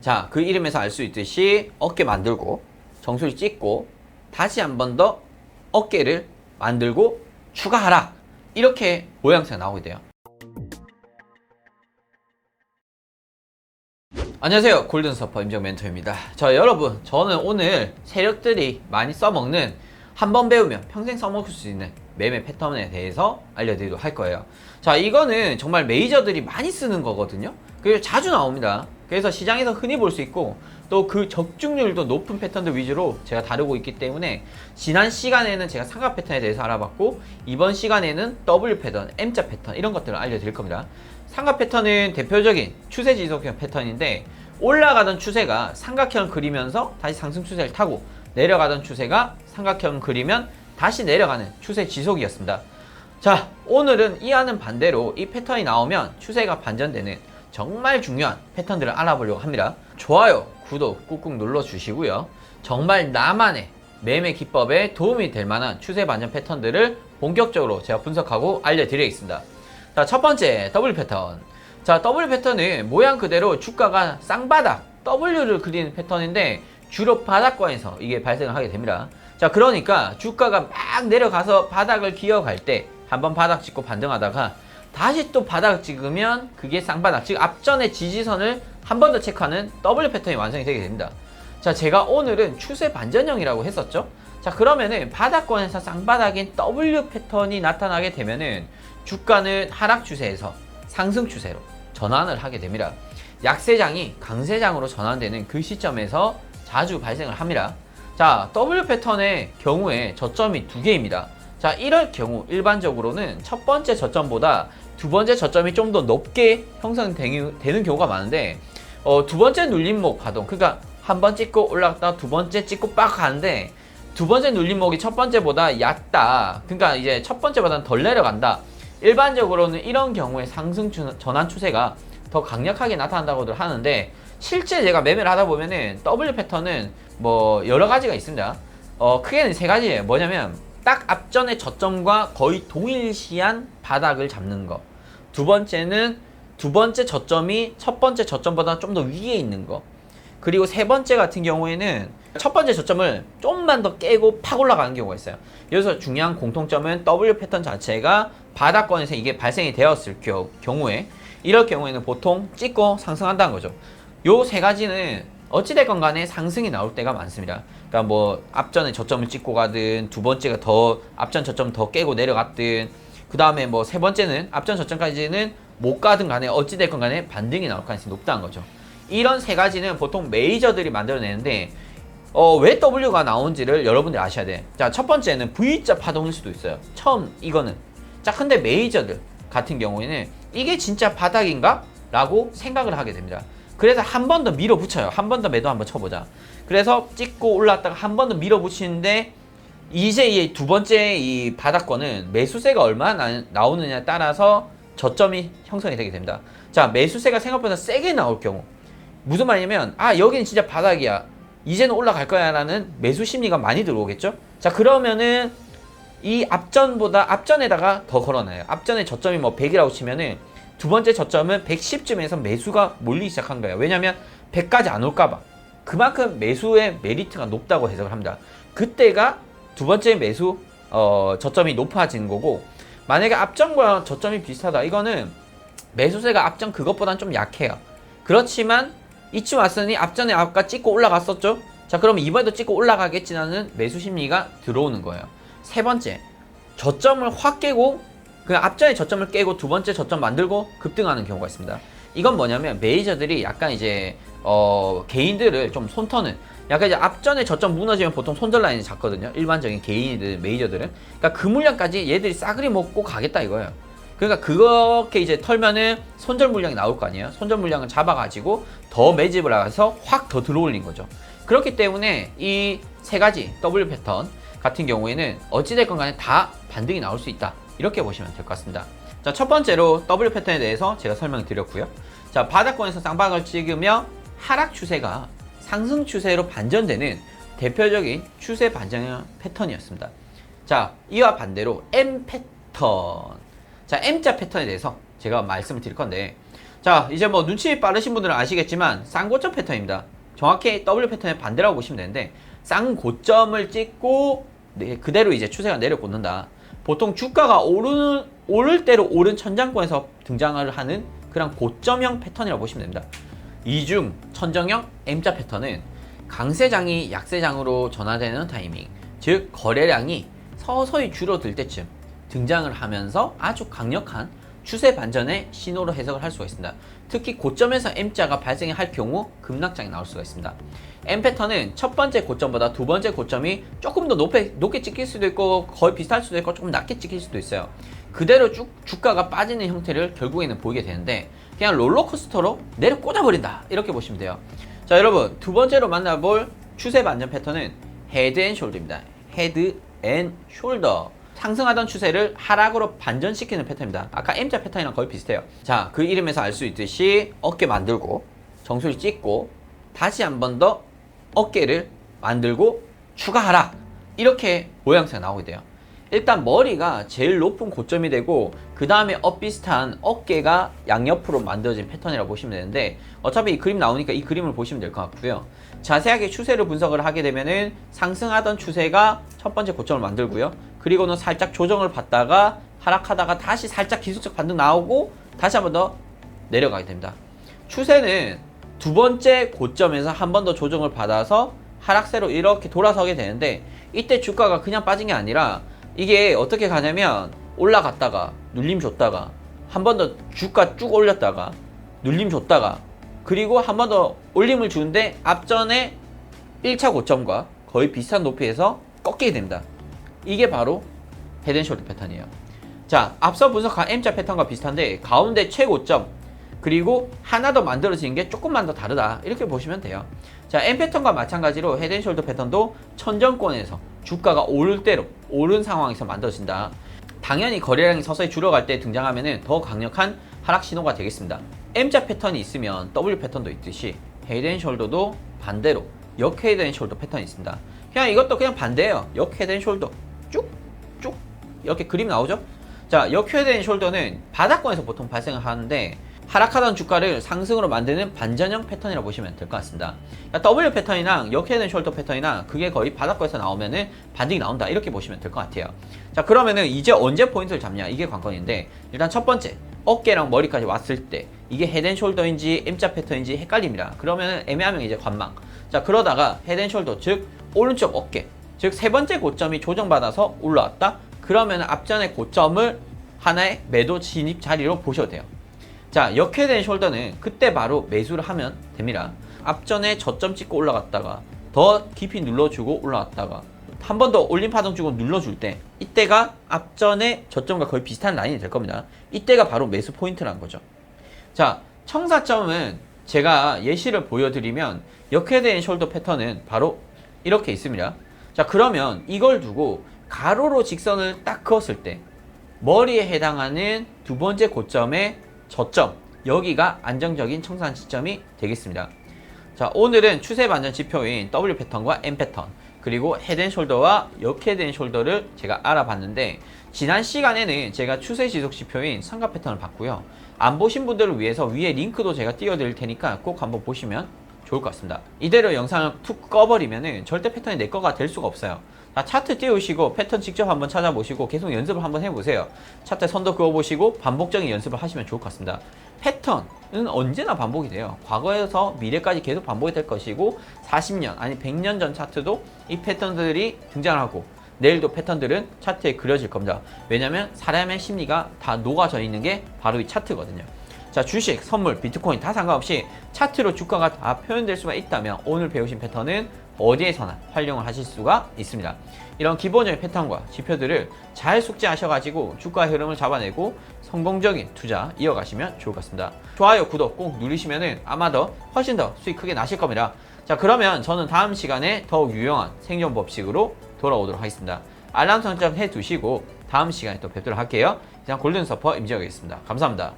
자, 그 이름에서 알 수 있듯이 어깨 만들고 정수리 찍고 다시 한 번 더 어깨를 만들고 추가 하락, 이렇게 모양새가 나오게 돼요. 안녕하세요, 골든서퍼 임정 멘토입니다. 자, 여러분, 저는 오늘 세력들이 많이 써먹는, 한번 배우면 평생 써먹을 수 있는 매매 패턴에 대해서 알려드리도록 할 거예요. 자, 이거는 정말 메이저들이 많이 쓰는 거거든요. 그리고 자주 나옵니다. 그래서 시장에서 흔히 볼 수 있고, 또 그 적중률도 높은 패턴들 위주로 제가 다루고 있기 때문에, 지난 시간에는 제가 삼각 패턴에 대해서 알아봤고, 이번 시간에는 W 패턴, M자 패턴, 이런 것들을 알려드릴 겁니다. 삼각 패턴은 대표적인 추세 지속형 패턴인데, 올라가던 추세가 삼각형 그리면서 다시 상승 추세를 타고, 내려가던 추세가 삼각형 그리면 다시 내려가는 추세 지속이었습니다. 자, 오늘은 이와는 반대로 이 패턴이 나오면 추세가 반전되는 정말 중요한 패턴들을 알아보려고 합니다. 좋아요, 구독 꾹꾹 눌러주시고요. 정말 나만의 매매 기법에 도움이 될 만한 추세 반전 패턴들을 본격적으로 제가 분석하고 알려드리겠습니다. 자, 첫 번째 W 패턴. 자, W 패턴은 모양 그대로 주가가 쌍바닥 W를 그리는 패턴인데, 주로 바닥권에서 이게 발생을 하게 됩니다. 자, 그러니까 주가가 막 내려가서 바닥을 기어갈 때 한번 바닥 찍고 반등하다가 다시 또 바닥을 찍으면 그게 쌍바닥, 즉 앞전의 지지선을 한 번 더 체크하는 W 패턴이 완성이 되게 됩니다. 자, 제가 오늘은 추세 반전형이라고 했었죠. 자, 그러면은 바닥권에서 쌍바닥인 W 패턴이 나타나게 되면은 주가는 하락 추세에서 상승 추세로 전환을 하게 됩니다. 약세장이 강세장으로 전환되는 그 시점에서 자주 발생을 합니다. 자, W 패턴의 경우에 저점이 두 개입니다. 자, 이럴 경우 일반적으로는 첫 번째 저점보다 두 번째 저점이 좀 더 높게 형성되는 경우가 많은데, 두 번째 눌림목 파동, 그러니까 한 번 찍고 올라갔다가 두 번째 찍고 빡 가는데, 두 번째 눌림목이 첫 번째보다 얕다, 그러니까 이제 첫 번째보다는 덜 내려간다. 일반적으로는 이런 경우에 상승 전환 추세가 더 강력하게 나타난다고들 하는데, 실제 제가 매매를 하다 보면은 W 패턴은 뭐 여러 가지가 있습니다. 크게는 세 가지예요. 뭐냐면 딱 앞전의 저점과 거의 동일시한 바닥을 잡는 거. 두 번째는 두 번째 저점이 첫 번째 저점보다 좀 더 위에 있는 거. 그리고 세 번째 같은 경우에는 첫 번째 저점을 좀만 더 깨고 팍 올라가는 경우가 있어요. 여기서 중요한 공통점은 W 패턴 자체가 바닥권에서 이게 발생이 되었을 경우에, 이럴 경우에는 보통 찍고 상승한다는 거죠. 요 세 가지는 어찌됐건 간에 상승이 나올 때가 많습니다. 그러니까 뭐 앞전에 저점을 찍고 가든, 두 번째가 더 앞전 저점 더 깨고 내려갔든, 그 다음에 뭐 세 번째는 앞전 저점까지는 못 가든 간에 어찌됐건 간에 반등이 나올 가능성이 높다는 거죠. 이런 세 가지는 보통 메이저들이 만들어내는데, 왜 W가 나온지를 여러분들이 아셔야 돼. 자, 첫 번째는 V자 파동일 수도 있어요. 처음 이거는. 자, 근데 메이저들 같은 경우에는 이게 진짜 바닥인가? 라고 생각을 하게 됩니다. 그래서 한 번 더 밀어붙여요. 한 번 더 매도 한번 쳐보자. 그래서 찍고 올랐다가 한 번 더 밀어붙이는데, 이제 이 두 번째 이 바닥권은 매수세가 얼마나 나오느냐에 따라서 저점이 형성이 되게 됩니다. 자, 매수세가 생각보다 세게 나올 경우, 무슨 말이냐면, 아, 여기는 진짜 바닥이야, 이제는 올라갈 거야 라는 매수 심리가 많이 들어오겠죠. 자, 그러면은 이 앞전에다가 더 걸어놔요. 앞전에 저점이 뭐 100이라고 치면은 두 번째 저점은 110쯤에서 매수가 몰리기 시작한 거예요. 왜냐면 100까지 안 올까봐. 그만큼 매수의 메리트가 높다고 해석을 합니다. 그때가 두 번째 매수 저점이 높아지는 거고, 만약에 앞전과 저점이 비슷하다, 이거는 매수세가 앞전 그것보다는 좀 약해요. 그렇지만 이쯤 왔으니 앞전에 아까 찍고 올라갔었죠. 자, 그러면 이번에도 찍고 올라가겠지라는 매수 심리가 들어오는 거예요. 세 번째, 저점을 확 깨고, 그냥 앞전에 저점을 깨고 두 번째 저점 만들고 급등하는 경우가 있습니다. 이건 뭐냐면 메이저들이 약간 이제 개인들을 좀 손터는, 약간 이제 앞전에 저점 무너지면 보통 손절 라인이 작거든요. 일반적인 개인들, 메이저들은. 그러니까 그 물량까지 얘들이 싸그리 먹고 가겠다 이거예요. 그러니까 그렇게 이제 털면은 손절 물량이 나올 거 아니에요. 손절 물량을 잡아가지고 더 매집을 해서 확 더 들어올린 거죠. 그렇기 때문에 이 세 가지 W 패턴 같은 경우에는 어찌됐건 간에 다 반등이 나올 수 있다, 이렇게 보시면 될 것 같습니다. 자, 첫 번째로 W 패턴에 대해서 제가 설명을 드렸고요. 자, 바닥권에서 쌍바닥을 찍으며 하락 추세가 상승 추세로 반전되는 대표적인 추세 반전 패턴이었습니다. 자, 이와 반대로 M 패턴. 자, M자 패턴에 대해서 제가 말씀을 드릴 건데, 자, 이제 뭐 눈치 빠르신 분들은 아시겠지만 쌍고점 패턴입니다. 정확히 W 패턴의 반대라고 보시면 되는데 쌍고점을 찍고 그대로 이제 추세가 내려꽂는다. 보통 주가가 오를 대로 오른 천장권에서 등장을 하는 그런 고점형 패턴이라고 보시면 됩니다. 이중 천정형 M자 패턴은 강세장이 약세장으로 전환되는 타이밍, 즉 거래량이 서서히 줄어들 때쯤 등장을 하면서 아주 강력한 추세 반전의 신호로 해석을 할 수가 있습니다. 특히 고점에서 M자가 발생할 경우 급락장이 나올 수가 있습니다. M 패턴은 첫 번째 고점보다 두 번째 고점이 조금 더 높게 찍힐 수도 있고 거의 비슷할 수도 있고 조금 낮게 찍힐 수도 있어요. 그대로 쭉 주가가 빠지는 형태를 결국에는 보이게 되는데 그냥 롤러코스터로 내려 꽂아버린다 이렇게 보시면 돼요. 자, 여러분 두 번째로 만나볼 추세 반전 패턴은 헤드 앤 숄더입니다. 헤드 앤 숄더. 상승하던 추세를 하락으로 반전시키는 패턴입니다. 아까 M자 패턴이랑 거의 비슷해요. 자, 그 이름에서 알 수 있듯이 어깨 만들고 정수리 찍고 다시 한 번 더 어깨를 만들고 추가 하락, 이렇게 모양새가 나오게 돼요. 일단 머리가 제일 높은 고점이 되고 그 다음에 비슷한 어깨가 양옆으로 만들어진 패턴이라고 보시면 되는데 어차피 이 그림 나오니까 이 그림을 보시면 될 것 같고요. 자세하게 추세를 분석을 하게 되면은 상승하던 추세가 첫 번째 고점을 만들고요. 그리고는 살짝 조정을 받다가 하락하다가 다시 살짝 기술적 반등 나오고 다시 한 번 더 내려가게 됩니다. 추세는 두 번째 고점에서 한 번 더 조정을 받아서 하락세로 이렇게 돌아서게 되는데 이때 주가가 그냥 빠진 게 아니라 이게 어떻게 가냐면 올라갔다가 눌림 줬다가 한 번 더 주가 쭉 올렸다가 눌림 줬다가 그리고 한 번 더 올림을 주는데 앞전에 1차 고점과 거의 비슷한 높이에서 꺾이게 됩니다. 이게 바로 헤드앤숄더 패턴이에요. 자, 앞서 분석한 M자 패턴과 비슷한데 가운데 최고점 그리고 하나 더 만들어지는 게 조금만 더 다르다 이렇게 보시면 돼요. 자, M 패턴과 마찬가지로 헤드앤숄더 패턴도 천정권에서 주가가 오를 대로 오른 상황에서 만들어진다. 당연히 거래량이 서서히 줄어갈 때 등장하면 더 강력한 하락 신호가 되겠습니다. M자 패턴이 있으면 W 패턴도 있듯이 헤드앤숄더도 반대로 역 헤드앤숄더 패턴이 있습니다. 그냥 이것도 그냥 반대예요. 역 헤드앤숄더 쭉쭉 이렇게 그림 나오죠? 자, 역 헤드앤숄더는 바닥권에서 보통 발생을 하는데 하락하던 주가를 상승으로 만드는 반전형 패턴이라고 보시면 될 것 같습니다. W 패턴이랑 역 헤드앤숄더 패턴이랑 그게 거의 바닥권에서 나오면은 반등이 나온다 이렇게 보시면 될 것 같아요. 자, 그러면은 이제 언제 포인트를 잡냐 이게 관건인데 일단 첫 번째 어깨랑 머리까지 왔을 때 이게 헤드앤숄더인지 M자 패턴인지 헷갈립니다. 그러면은 애매하면 이제 관망. 자, 그러다가 헤드앤숄더 즉 오른쪽 어깨 즉 세 번째 고점이 조정받아서 올라왔다. 그러면 앞전의 고점을 하나의 매도 진입 자리로 보셔도 돼요. 자, 역회된 숄더는 그때 바로 매수를 하면 됩니다. 앞전에 저점 찍고 올라갔다가 더 깊이 눌러주고 올라왔다가 한 번 더 올림 파동 주고 눌러줄 때 이때가 앞전에 저점과 거의 비슷한 라인이 될 겁니다. 이때가 바로 매수 포인트라는 거죠. 자, 청사점은 제가 예시를 보여드리면 역회된 숄더 패턴은 바로 이렇게 있습니다. 자, 그러면 이걸 두고 가로로 직선을 딱 그었을 때 머리에 해당하는 두 번째 고점의 저점, 여기가 안정적인 청산 지점이 되겠습니다. 자, 오늘은 추세 반전 지표인 W 패턴과 M 패턴 그리고 헤드앤숄더와 역 헤드앤숄더를 제가 알아봤는데 지난 시간에는 제가 추세 지속 지표인 삼각 패턴을 봤고요. 안 보신 분들을 위해서 위에 링크도 제가 띄워드릴 테니까 꼭 한번 보시면 좋을 것 같습니다. 이대로 영상을 툭 꺼버리면은 절대 패턴이 내 거가 될 수가 없어요. 자, 차트 띄우시고 패턴 직접 한번 찾아보시고 계속 연습을 한번 해보세요. 차트에 선도 그어보시고 반복적인 연습을 하시면 좋을 것 같습니다. 패턴은 언제나 반복이 돼요. 과거에서 미래까지 계속 반복이 될 것이고 40년 아니 100년 전 차트도 이 패턴들이 등장하고 내일도 패턴들은 차트에 그려질 겁니다. 왜냐면 사람의 심리가 다 녹아져 있는 게 바로 이 차트거든요. 자, 주식, 선물, 비트코인 다 상관없이 차트로 주가가 다 표현될 수가 있다면 오늘 배우신 패턴은 어디에서나 활용을 하실 수가 있습니다. 이런 기본적인 패턴과 지표들을 잘 숙지하셔가지고 주가의 흐름을 잡아내고 성공적인 투자 이어가시면 좋을 것 같습니다. 좋아요, 구독 꼭 누르시면은 아마 더 훨씬 더 수익 크게 나실 겁니다. 자, 그러면 저는 다음 시간에 더욱 유용한 생존 법칙으로 돌아오도록 하겠습니다. 알람 설정 해두시고 다음 시간에 또 뵙도록 할게요. 이상 골든서퍼 임지혁이었습니다. 감사합니다.